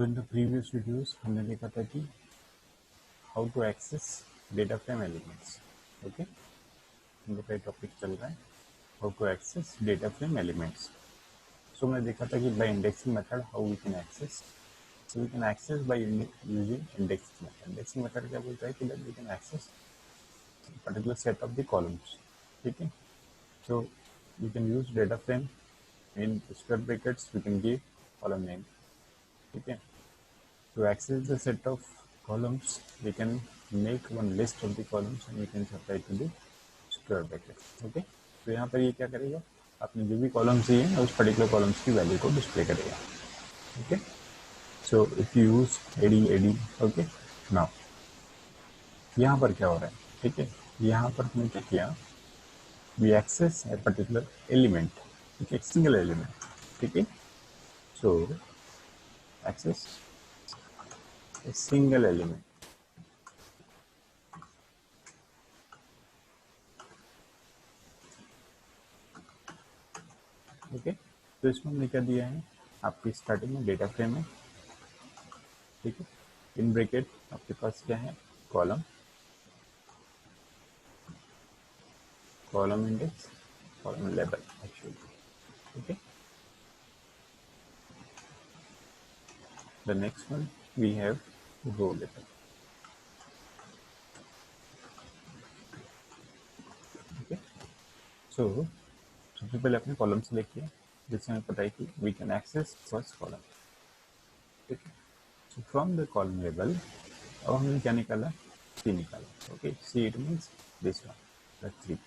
So in the previous videos हमने देखा था कि how to access data frame elements. Okay, हम लोग का टॉपिक चल रहा है how to access data frame elements. So हमने देखा था कि by indexing method how we can access. So we can access by using indexing method. Indexing method क्या बोलता है कि that we can access particular set of the columns. ठीक है, so we can use data frame in square brackets. We can give column name. ठीक है, to access the set of columns we can make one list of the columns and we can supply to the square bracket. Okay, तो यहाँ पर ये क्या करेगा, आपने जो भी कॉलम्स दिए हैं उस पर्टिकुलर कॉलम्स की वैल्यू को डिस्प्ले करेगा. Okay, so if you use AD. Okay, now यहाँ पर क्या हो रहा है, ठीक है, यहाँ पर हमने क्या किया, we access a particular element, ठीक है, सिंगल एलिमेंट. ठीक है, so access a single element. Okay, तो इसमें हमने क्या दिया है, आपकी स्टार्टिंग में डेटा फ्रेम है. ठीक है, इन ब्रैकेट आपके पास क्या है, column, column index, column level actually. Okay, the next one we have row level. Okay, so सबसे पहले अपने कॉलम सेलेक्ट किया जिससे हमें पता है कि we can access first column. ठीक है, so from the column level अब हमने क्या निकाला, सी निकाला. Okay, C it means this one, the 3.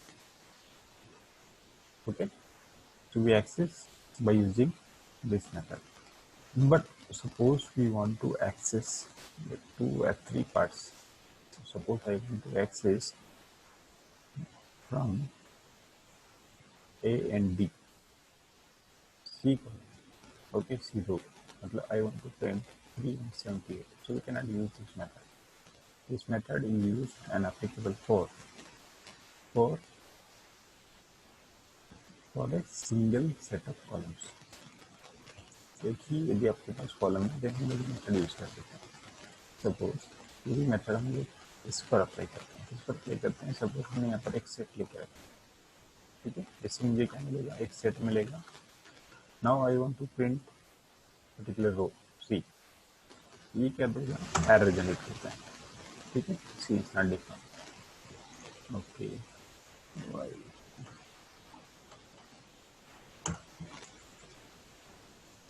Okay, so we access by using this method. But suppose we want to access the 2 or 3 parts. So suppose I want to access from A and D, C column. Okay, C row. I want to print 378. So we cannot use this method. This method is used and applicable for a single set of columns. देखिए, यदि आपके पास column है then हम लोग method use कर देते हैं. Suppose ये भी मेथड हम लोग इस पर अप्लाई करते हैं. इस पर अप्लाई करते हैं, सपोज हमने यहाँ पर एक सेट लेके रखा. ठीक है, इससे मुझे क्या मिलेगा, एक सेट मिलेगा. Now I want to print particular row C. ये क्या देगा, एरर जनरेट करता है. ठीक है, C is not defined. Okay,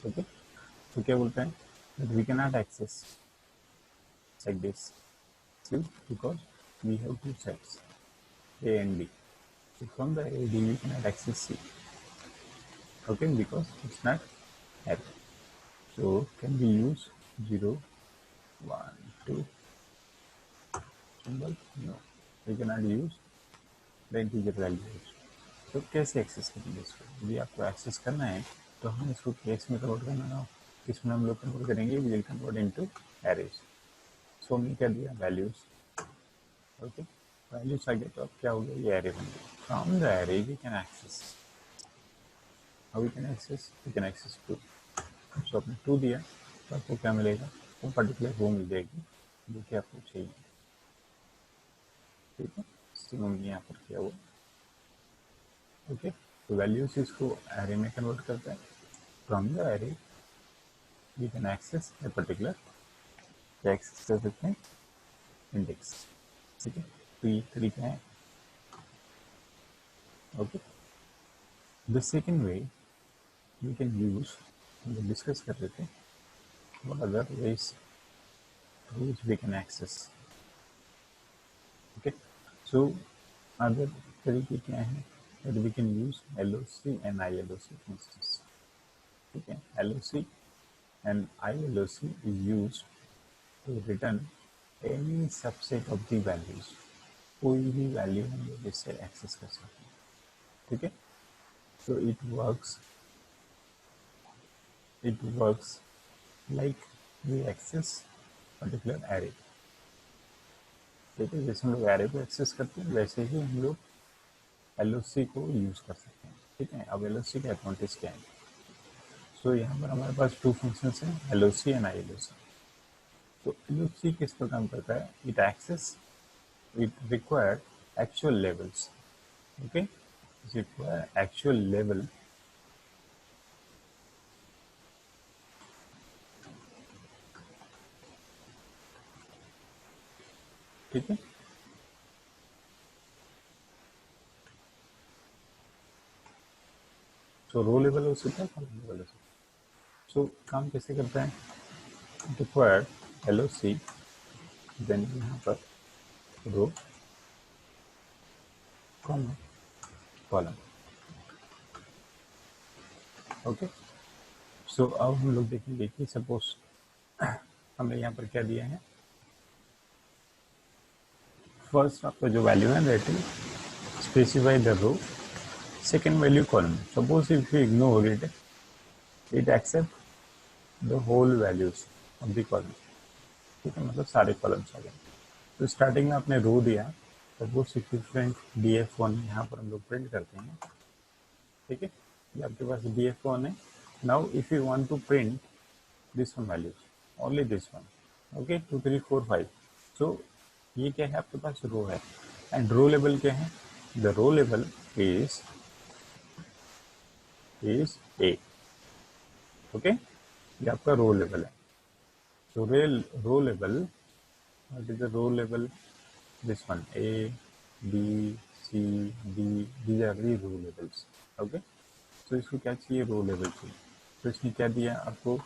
okay, तो क्या बोलते हैं, that we can not access like this. See, because we have two sets A and B. So from the A D we cannot access C. Okay, because it's not array. So can we use 0, 1, 2 symbol? No, we cannot use the integer values. तो कैसे access करेंगे इसको, यदि आपको access करना है तो हम इसको केस में कन्वर्ट करना ना, इसमें हम लोग कन्वर्ट करेंगे, we will convert into arrays. So हमने क्या दिया, वैल्यूज. ओके, वैल्यूज आ गया तो अब क्या हो गया, ये एरे बन गया. From the array we can access. How we can access, we can access 2. So आपने 2 दिया तो आपको क्या मिलेगा, वो पर्टिकुलर रो मिल जाएगी जो कि आपको चाहिए. ठीक है, इसको हमने यहाँ पर किया हुआ. ओके, तो वैल्यूज इसको एरे में कन्वर्ट करता है. From the array we can access a particular, access कर सकते हैं इंडेक्स. ठीक है, तो ये तरीका है. Okay, the second way we can use, हम डिस्कस कर रहे थे what other ways through which we can access. Okay, so other तरीके क्या हैं, that we can use LOC and ILOC functions. ठीक है, LOC and ILOC is used to return any subset of the values. कोई भी value हम लोग इससे एक्सेस कर सकते हैं. ठीक है, so it works like we access particular array. ठीक है, जैसे हम लोग एरे को एक्सेस करते हैं वैसे ही हम लोग LOC को यूज कर सकते हैं. ठीक है, अब LOC का एडवांटेज क्या है, तो यहाँ पर हमारे पास टू फंक्शंस हैं, एलओसी एंड आईएलओसी। तो एलओसी किस पर काम करता है? It access, it required actual levels. Okay, it require actual level. ठीक है, तो रो लेवल हो सकता है, कॉलम लेवल हो सकता है। सो काम कैसे करता है? रिक्वायर्ड एल ओ सी, देन यहाँ पर रो कॉमा कॉलम। ओके, सो अब हम लोग देखेंगे कि सपोज हमें यहाँ पर क्या दिया है। फर्स्ट आपका जो वैल्यू है that is specify the row, second value column. Suppose if you ignore it, it except the whole values of the column. ठीक है, मतलब सारे कॉलम्स आ गए। तो स्टार्टिंग में आपने रो दिया, सपोज इक्विवेलेंट df1 यहाँ पर हम लोग प्रिंट करते हैं। ठीक है, ये आपके पास df1 है। Now if you want to print this one values, only this one, okay, 2 3 4 5। So ये क्या है? आपके पास रो है, एंड रो लेवल क्या है? The row level is A. Okay, ये आपका रो लेवल है। तो row level, what is the row level? this one a b c d, these are the row levels. okay, so इसको क्या चाहिए? रो level चाहिए। तो इसने क्या दिया आपको?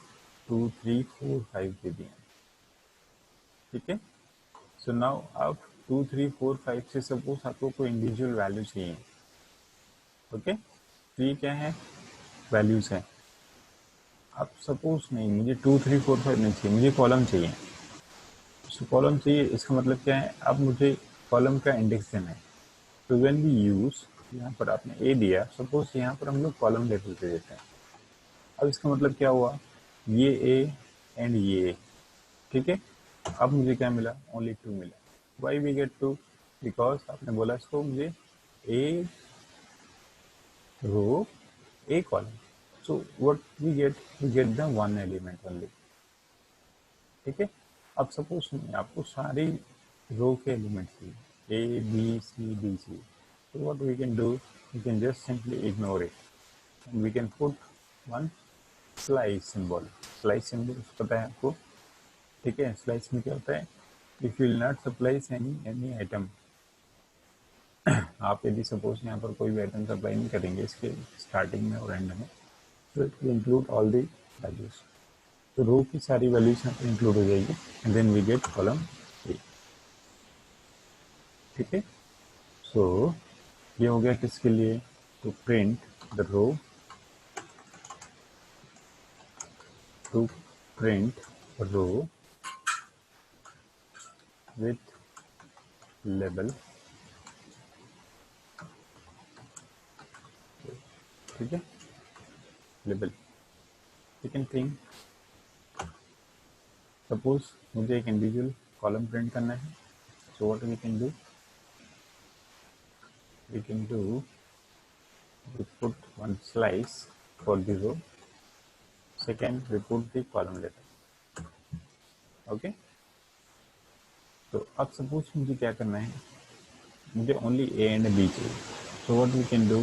2 3 4 5 दे दिया। ठीक है, सो नाउ आप 2 3 4 5 से सपोज आपको कोई इंडिविजुअल वैल्यू चाहिए। ओके, तो ये क्या है? वैल्यूज है। आप सपोज नहीं, मुझे 2 3 4 5 नहीं चाहिए, मुझे कॉलम चाहिए। सो कॉलम चाहिए, इसका मतलब क्या है? अब मुझे कॉलम का इंडेक्स देना है। तो व्हेन वी यूज, यहाँ पर आपने ए दिया, सपोज यहाँ पर हम लोग कॉलम लेवल पे देते हैं। अब इसका मतलब क्या हुआ? ये ए एंड ये ए। ठीक है, अब मुझे क्या मिला? ओनली 2 मिला। Why we get 2? बिकॉज आपने बोला इसको मुझे A row A column. So what we get the one element only. ठीक है, अब सपोज आपको सारी रो के एलिमेंट चाहिए, A B C D C. So what we can do, we can just simply ignore it, and we can put one slice symbol. Slice symbol पता है आपको? ठीक है, slice में क्या होता है? If you will not splice any item, आप यदि सपोज यहाँ पर कोई भी आइटम सप्लाई नहीं करेंगे इसके स्टार्टिंग में और एंड में, तो it will include all the values. तो रो की सारी वैल्यूज यहाँ पर इंक्लूड हो जाएगी, and then we get column A. ठीक है, सो ये हो गया किसके लिए? To print the row, to print row with label। ठीक है, लेबल। सेकेंड थिंग, सपोज मुझे एक इंडिविजुअल कॉलम प्रिंट करना है। So what we can do, we put one slice for the row, second we put the column letter। Okay, तो अब suppose मुझे क्या करना है? मुझे ओनली ए एंड बी चाहिए। So what we can do,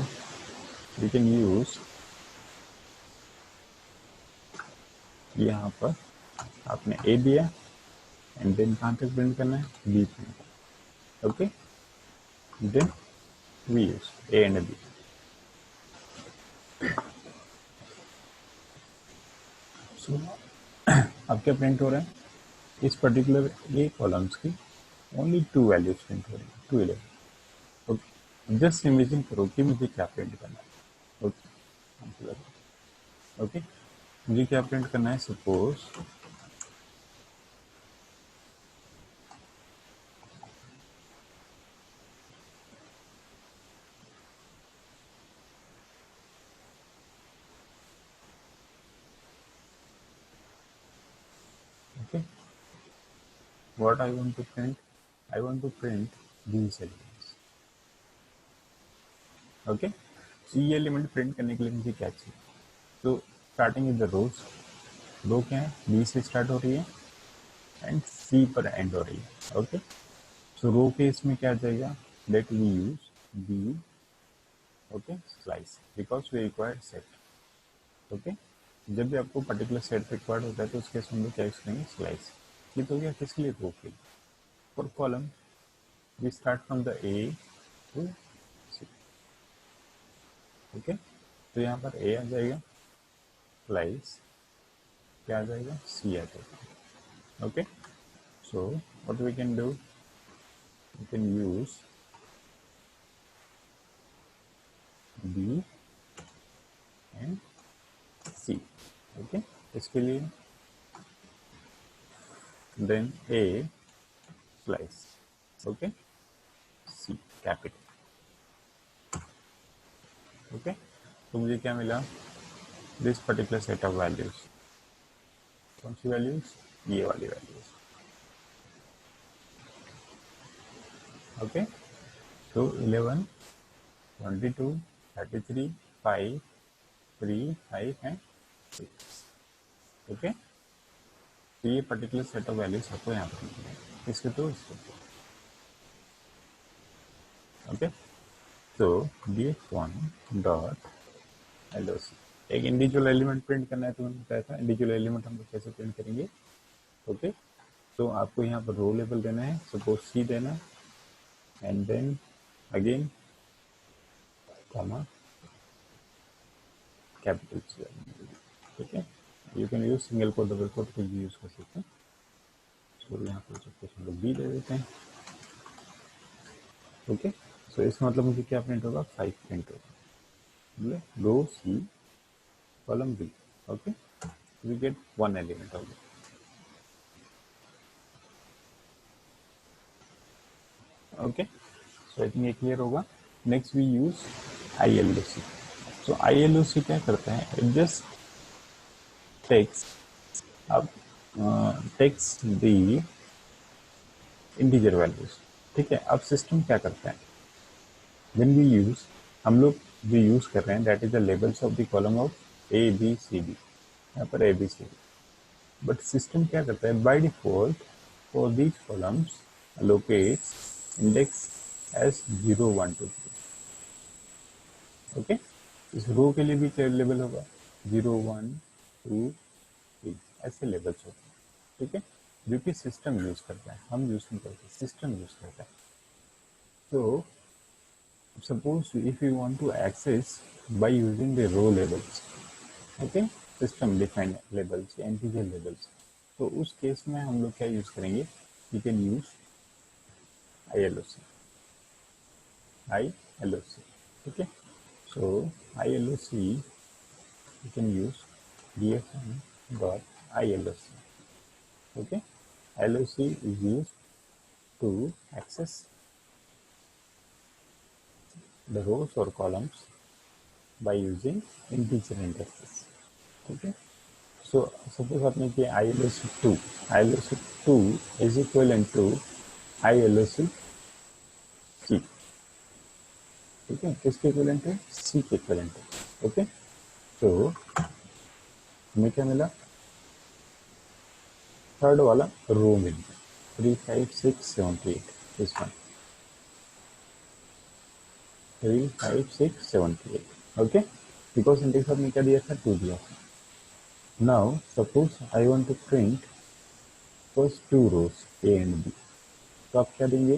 we can use, यहाँ पर आपने ए दिया, एंड देन कहाँ तक प्रिंट करना है? B print. Okay, then we use A and B. So अब क्या प्रिंट हो रहा है? इस पर्टिकुलर ए कॉलम्स की ओनली 2 वैल्यूज प्रिंट हो रही है, 2 11। ओके, जस्ट इमेजिन करो कि मुझे क्या प्रिंट करना है। ओके, ओके, मुझे क्या प्रिंट करना है? Suppose okay, what I want to print, I want to print these elements. Okay, तो ये एलिमेंट प्रिंट करने के लिए मुझे क्या चाहिए? तो स्टार्टिंग विद द रोज, रो क्या है, बी से स्टार्ट हो रही है एंड सी पर एंड हो रही है। ओके, सो रो के इसमें क्या आ जाएगा, let we use B, okay, slice, because we required set. Okay, जब भी आपको पर्टिकुलर सेट रिक्वायर्ड होता है तो उसके हम लोग क्या यूज करेंगे, स्लाइस। ये तो गया किसके लिए, रो के लिए। For column we start from the A to C. Okay, तो यहाँ पर ए आ जाएगा, स्लाइस क्या आ जाएगा, सी आ जाएगा। Okay, so what we can do, we can use B and C. Okay, इसके लिए then A slice, okay, C capital. Okay, तो मुझे क्या मिला, this particular set of values, कौन सी वैल्यूज, ये वाली वैल्यूज। ओके, तो 11, 22, 33, 5, 3, 5 एंड 6। ओके, तो ये पर्टिकुलर सेट ऑफ वैल्यूज आपको यहाँ पर मिलेंगे, इसके तो इसके तो। ओके, तो df1 डॉट LOC, एक इंडिविजुअल एलिमेंट प्रिंट करना है तो मैंने बताया था इंडिविजुअल एलिमेंट हम लोग कैसे प्रिंट करेंगे। ओके, तो आपको यहाँ पर रो लेवल देना है, सपोज सी देना, and then again comma capital C. ठीक है, you can use single quote double quote कुछ भी यूज कर सकते हैं। तो यहाँ पर सपोज हम लोग बी दे देते हैं। ओके, सो इसका मतलब मुझे क्या प्रिंट होगा, 5 प्रिंट होगा, row C column B. Okay, we get one element of it. Okay, so I think ये clear होगा। Next we use ILOC. So ILOC क्या करता है, it just takes up takes the integer values। ठीक है, अब system क्या करता है, when we use, हम लोग जो यूज कर रहे हैं that is the labels of the column of A B C D, यहाँ पर A B C D, but system क्या करता है, by default for these columns locates index as 0 1 2 3। ओके, इस रो के लिए भी क्या लेवल होगा, 0 1 2 3, ऐसे लेवल्स होते हैं। ठीक है, जो कि सिस्टम यूज करता है, हम यूज नहीं करते, सिस्टम यूज करता है। तो suppose if you want to access by using the row levels, okay, system defined levels, integer levels, तो उस केस में हम लोग क्या यूज करेंगे, you can use ILOC, ILOC। ठीक है, सो ILOC you can use dfn dot ILOC। okay, LOC is used to access the rows or columns by using integer indexes। ठीक है, so suppose आपने किया ILOC 2, ILOC 2 is equivalent to ILOC C। ठीक है, किसके equivalent है, सी के equivalent है। ओके, तो हमें क्या मिला, थर्ड वाला रो मिल गया, 3 5 6 7 8, this one 3 5 6 7 8। Okay, because index आपने क्या दिया था, 2 दिया था। Now suppose I want to print first 2 rows A and B, तो आप क्या देंगे,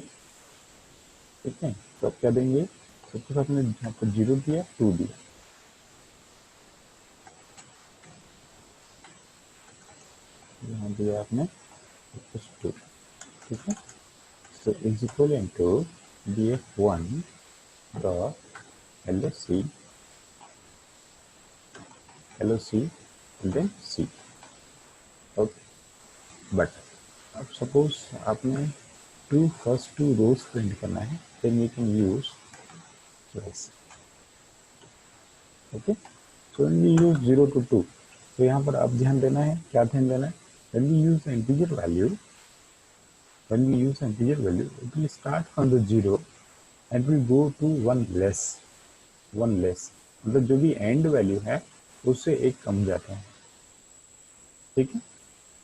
ठीक है, तो आप क्या देंगे, सपोज आपने यहाँ पर 0 दिया 2 दिया, यहाँ दिया आपने 2, ठीक है, so is equivalent to df1 dot LOC, LOC and then C। Okay, but अब सपोज आपने फर्स्ट 2 रोज प्रिंट करना है, then you can use slice. Okay, so when we use 0 to 2, तो यहाँ पर आप ध्यान देना है, क्या ध्यान देना है, when we use integer value, when we use integer value, it will start from the 0 and will go to 1 less, 1 less, मतलब जो भी एंड वैल्यू है उससे एक कम जाता है, ठीक है।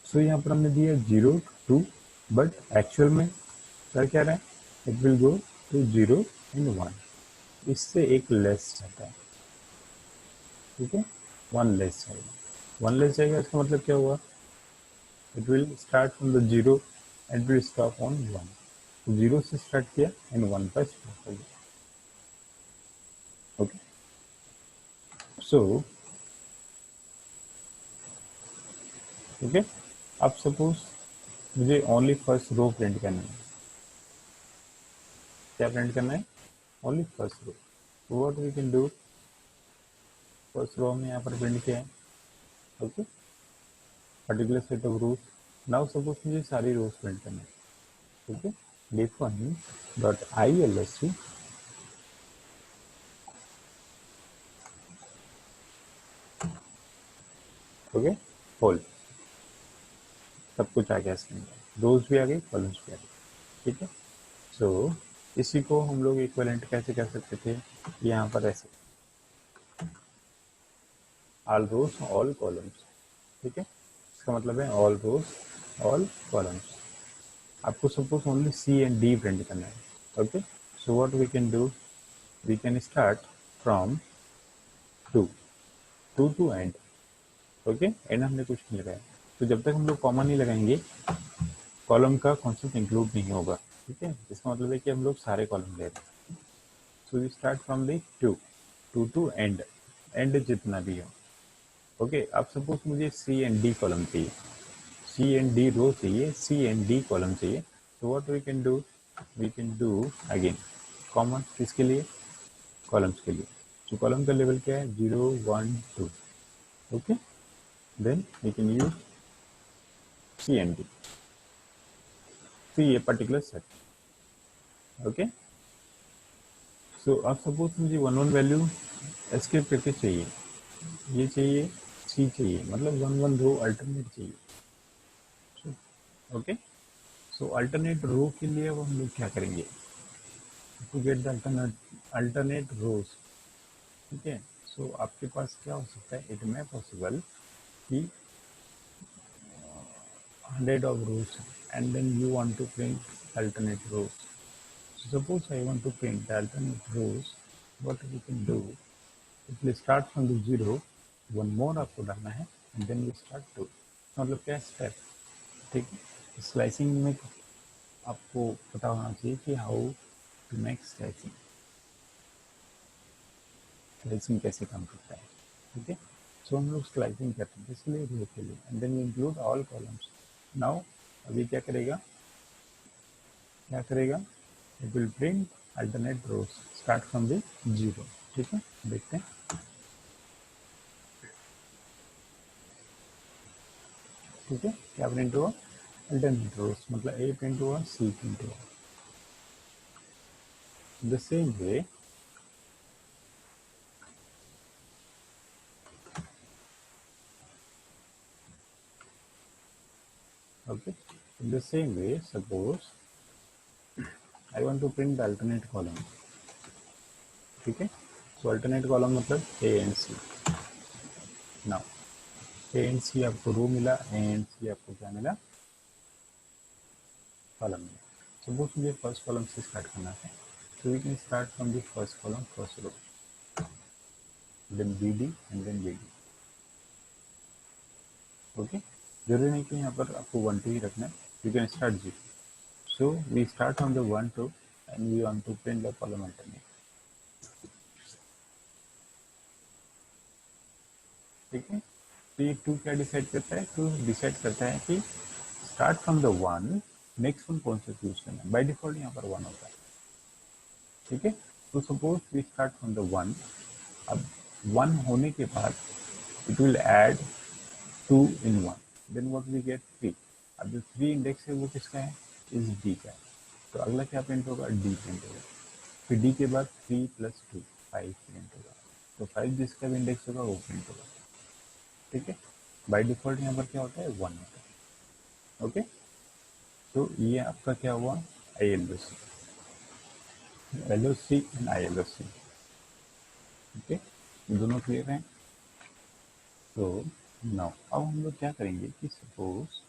सो यहाँ पर हमने दिया 0 2, बट एक्चुअल में कर क्या रहा है, it will go to 0 and 1, इससे एक लेस जाता है, ठीक है, 1 लेस जाएगा। 1 लेस जाएगा इसका मतलब क्या हुआ, it will start from the 0 and will stop on 1। 0 से स्टार्ट किया एंड 1 पर स्टॉप हो गया, ओके। सो ओके, अब सपोज मुझे ओनली फर्स्ट रो प्रिंट करना है, क्या प्रिंट करना है, only first row. What we can do, first row में यहाँ पर प्रिंट किया है, okay, particular set of rows. Now suppose मुझे सारी रोज प्रिंट करना है, okay, define dot ILSC, okay, whole, सब कुछ आ गया इसके अंदर, रोज भी आ गई, कॉलम्स भी आ गई, ठीक है। सो इसी को हम लोग इक्विवेलेंट कैसे कर सकते थे, यहाँ पर ऐसे ऑल रोज ऑल कॉलम्स, ठीक है, इसका मतलब है ऑल रोज ऑल कॉलम्स। आपको suppose only C and D print करना है, okay. So what we can do, we can start from 2 to end, okay, and हमने कुछ नहीं लगाया। तो जब तक हम लोग कॉमा नहीं लगाएंगे कॉलम का कॉन्सेप्ट इंक्लूड नहीं होगा, ठीक है। इसका मतलब है कि हम लोग सारे कॉलम ले रहे हैं। So we start from the 2 to end, and जितना भी हो, ओके। अब सपोज मुझे C एंड D कॉलम चाहिए, C एंड D रो चाहिए, C एंड D कॉलम चाहिए। तो what we can do again common, किसके लिए, कॉलम्स के लिए। तो कॉलम का लेवल क्या है, 0 1 2, okay. Then we can use C and D, तो ये पर्टिकुलर सेट, ओके। सो अब सपोज मुझे 1 1 वैल्यू एस्केप करके चाहिए, ये चाहिए, C चाहिए, मतलब 1 1 रो अल्टरनेट चाहिए, ओके। सो अल्टरनेट रो के लिए अब हम लोग क्या करेंगे, टू गेट द अल्टरनेट रोज, ठीक है। सो आपके पास क्या हो सकता है, इट में पॉसिबल कि 100 of rows and then you want to print alternate rows. So suppose I want to print the alternate rows, what we can do, it will start from the 0, one more आपको डालना है and then we start 2, मतलब क्या step, ठीक है। Slicing में आपको पता होना चाहिए कि how to make slicing, slicing कैसे काम करता है, ठीक है। सो हम लोग स्लाइसिंग करते हैं इसलिए रो के लिए, and then we include all columns. Now अभी क्या करेगा, it will print alternate rows start from the 0, ठीक है। देखते हैं, ठीक है, क्या प्रिंट हुआ, अल्टरनेट रोज, मतलब A प्रिंट हुआ, C प्रिंट हुआ। The same way, okay, the same way suppose I want to print the alternate column, ठीक है। सो अल्टरनेट कॉलम मतलब A and C। Now A and C आपको रो मिला, A and C आपको क्या मिला, कॉलम मिला। सपोज मुझे फर्स्ट कॉलम से स्टार्ट करना है, so we can start from the first column, first row, then BD and then BD, okay. जरूरी नहीं कि यहाँ पर आपको 1 2 ही रखना है, you can start 0। So we start from the 1 2 and we want to print the column alternate, ठीक है। तो ये 2 क्या डिसाइड करता है, 2 डिसाइड करता है कि start from the 1, next one कौन सा चूज करना है, बाई डिफॉल्ट यहाँ पर 1 होता है, ठीक है। तो suppose we start from the 1, अब 1 होने के बाद it will add 2 in 1, then what we get 3। अब जो 3 इंडेक्स है वो किसका है, इस D का है। तो अगला क्या प्रिंट होगा, D प्रिंट होगा। फिर D के बाद 3 + 2 5 प्रिंट होगा। तो 5 जिसका भी इंडेक्स होगा वो प्रिंट होगा, ठीक है। बाय डिफॉल्ट यहाँ पर क्या होता है, 1 होता है, ओके। तो ये आपका क्या हुआ, ILOC, LOC and ILOC, okay, दोनों क्लियर हैं। तो नाउ अब हम लोग क्या करेंगे कि सपोज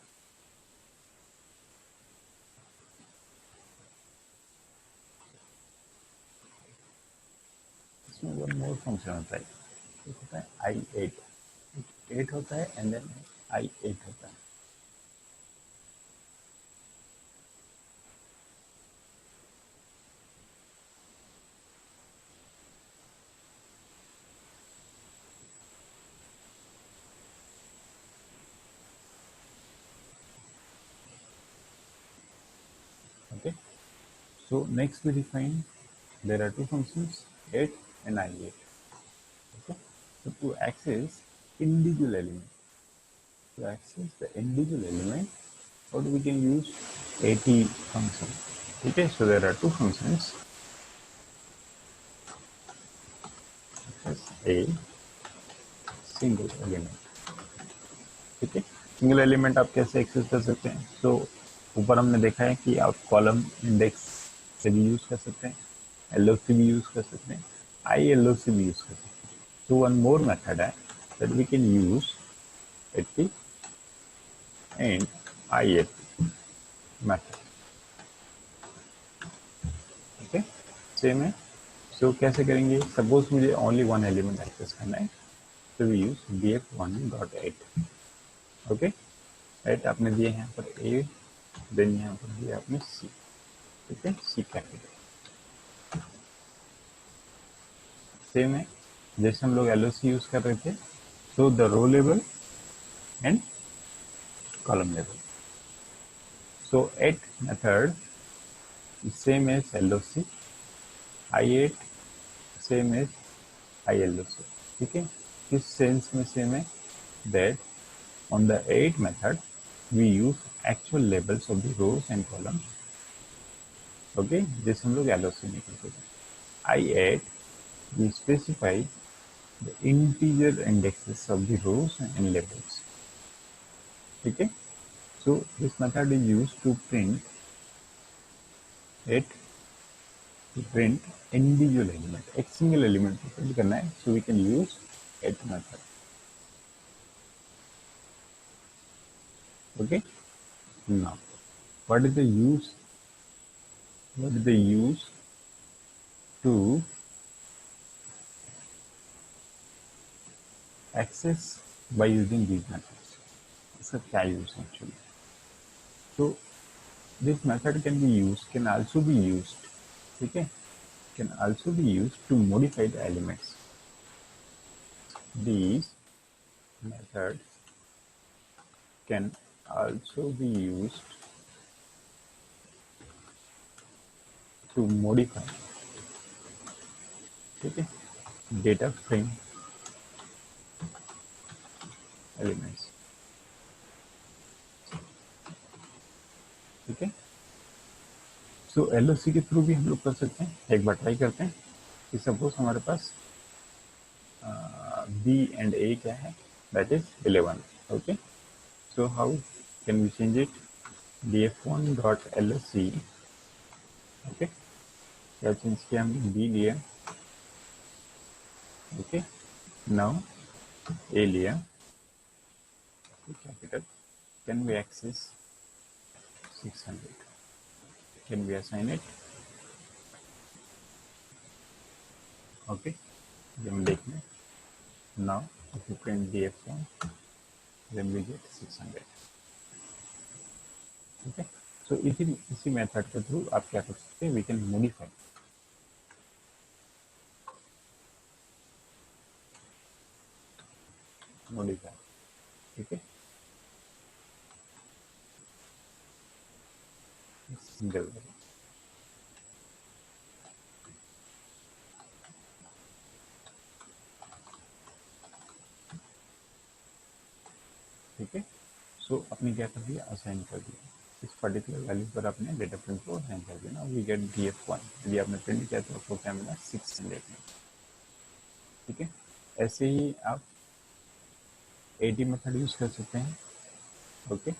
इसमें वन मोर फंक्शन होता है, एक होता है i8, 8 होता है एंड देन i8 होता है। Okay, so next we define there are two functions 8 and i8. Okay, so to access individual element, to access the individual element, what we can use 80 function. Okay, so there are two functions as a single element. ठीक है, single element आप कैसे access कर सकते हैं? तो ऊपर हमने देखा है कि आप कॉलम इंडेक्स से भी यूज कर सकते हैं, एलओसी भी यूज कर सकते हैं, आई एलओसी भी यूज कर सकते हैं। तो वन मोर मेथड है that we can use AT and I AT method. Okay, same है। सो कैसे करेंगे? सपोज मुझे ओनली वन एलिमेंट एक्सेस करना है, तो we use df1.8। Okay, right, आपने दिए यहाँ पर ए, देन यहाँ पर दिया आपने सी। ठीक है, सी कैपिटल। सेम है जैसे हम लोग एलओसी यूज कर रहे थे, so the row level and column level. So at method same as LOC, i8 same as ILOC। ठीक है, किस सेंस में सेम है? That on the 8 method we use actual labels of the rows and columns। okay, जैसे हम लोग LOC में करते थे। I8 we specify the integer indexes of the rows and labels। ठीक है, so this method is used to print it, to print individual element, एक single element को print करना है, so we can use 8 method। okay, now what is the use, what is the use to access by using these methods? इसका क्या use है actually? तो this method can be use, can also be used, ठीक है, can also be used to modify the elements. These methods can also be used to modify, ठीक है, data frame elements. ठीक है, सो एलओसी के through भी हम लोग कर सकते हैं। एक बार ट्राई करते हैं कि सपोज हमारे पास बी एंड ए क्या है, that is 11। Okay, so how can we change it? df1.lsc। Okay, क्या चेंज किया हमने? बी लिया, ओके, नाउ ए लिया, capital. Can we access 600? Can we assign it? Okay, ये हम देख लें। Now if you print df1 then we get 600। ठीक है, सो इसी मेथड के थ्रू आप क्या कर सकते हैं? वी कैन मॉडिफाई, मॉडिफाई, ठीक है, सिंगल। ठीक है, सो आपने क्या कर दिया? असाइन कर दिया, इस पर्टिकुलर वैल्यू पर आपने डेटा प्रिंट को असाइन कर दिया ना, वी गेट df1। यदि आपने प्रिंट किया तो आपको क्या मिला? 600। ठीक है, ऐसे ही आप 80 मेथड यूज कर सकते हैं। Okay,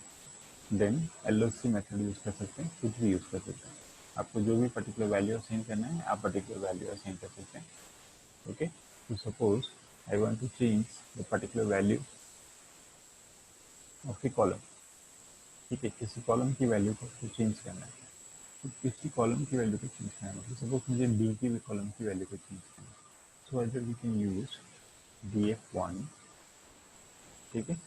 then LOC method use कर सकते हैं, कुछ भी यूज कर सकते हैं। आपको जो भी पर्टिकुलर वैल्यू असाइन करना है, आप पर्टिकुलर वैल्यू असाइन कर सकते हैं। ओके, तो suppose I want to change the particular value of a column. ठीक है, किसी कॉलम की वैल्यू को चेंज करना है, तो किसी कॉलम की वैल्यू को चेंज करना है, सपोज मुझे डी की भी कॉलम की वैल्यू को चेंज करना है, so other we can use df1. ठीक है,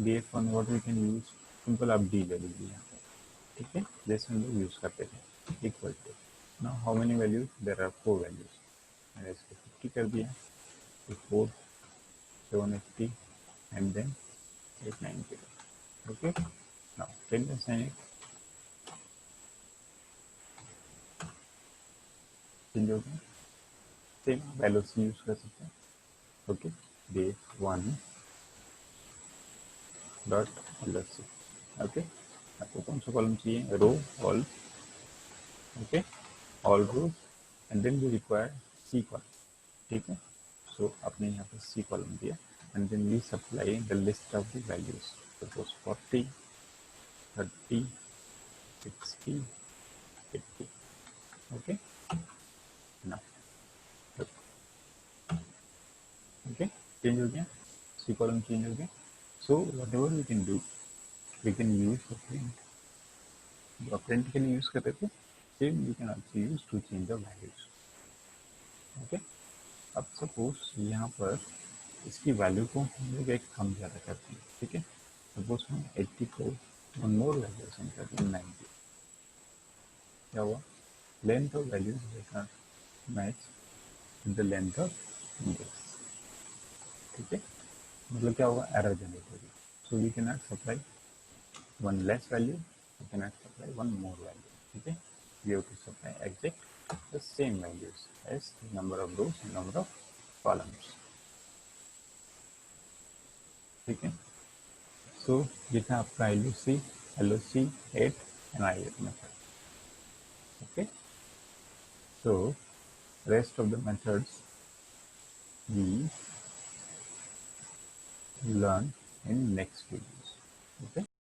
df1 what we can use, simple आप डी ले लीजिए यहाँ पे, ठीक है, जैसे हम लोग यूज करते थे, equal to, now how many values, there are 4 values, मैंने इसको 50 कर दिया, तो 4 780 and then 890. Okay, now can you assign it, change हो गया, सेम वैल्यू से यूज कर सकते हैं. Okay, df1 dot LSC. Okay, आपको कौन सा कॉलम चाहिए, row all. Okay, all rows and then we require C column. ठीक है, सो आपने यहाँ पर सी कॉलम दिया and then we supply the list of the values, suppose 40 30 60 80. Okay, ना ओके, चेंज हो गया, सी कॉलम चेंज हो गया. So whatever we can do, we can use the print, जो प्रिंट के लिए यूज करते थे, same we can also use to change the values. Okay, अब सपोज यहाँ पर इसकी वैल्यू को हम लोग एक कम ज़्यादा करते हैं. ठीक है, सपोज हम 80 को वन मोर वैल्यू सेंड करते हैं 90. क्या हुआ, length of values match the length of index. ठीक है, मतलब क्या होगा, एरर जनरेट होगी. So we can not supply one less value, we cannot supply one more value. Okay, we have to supply exact the same values as the number of rows and number of columns. ठीक है, so ये था आपका LOC 8 and IF method. Okay, so rest of the methods we learn in next videos. Okay.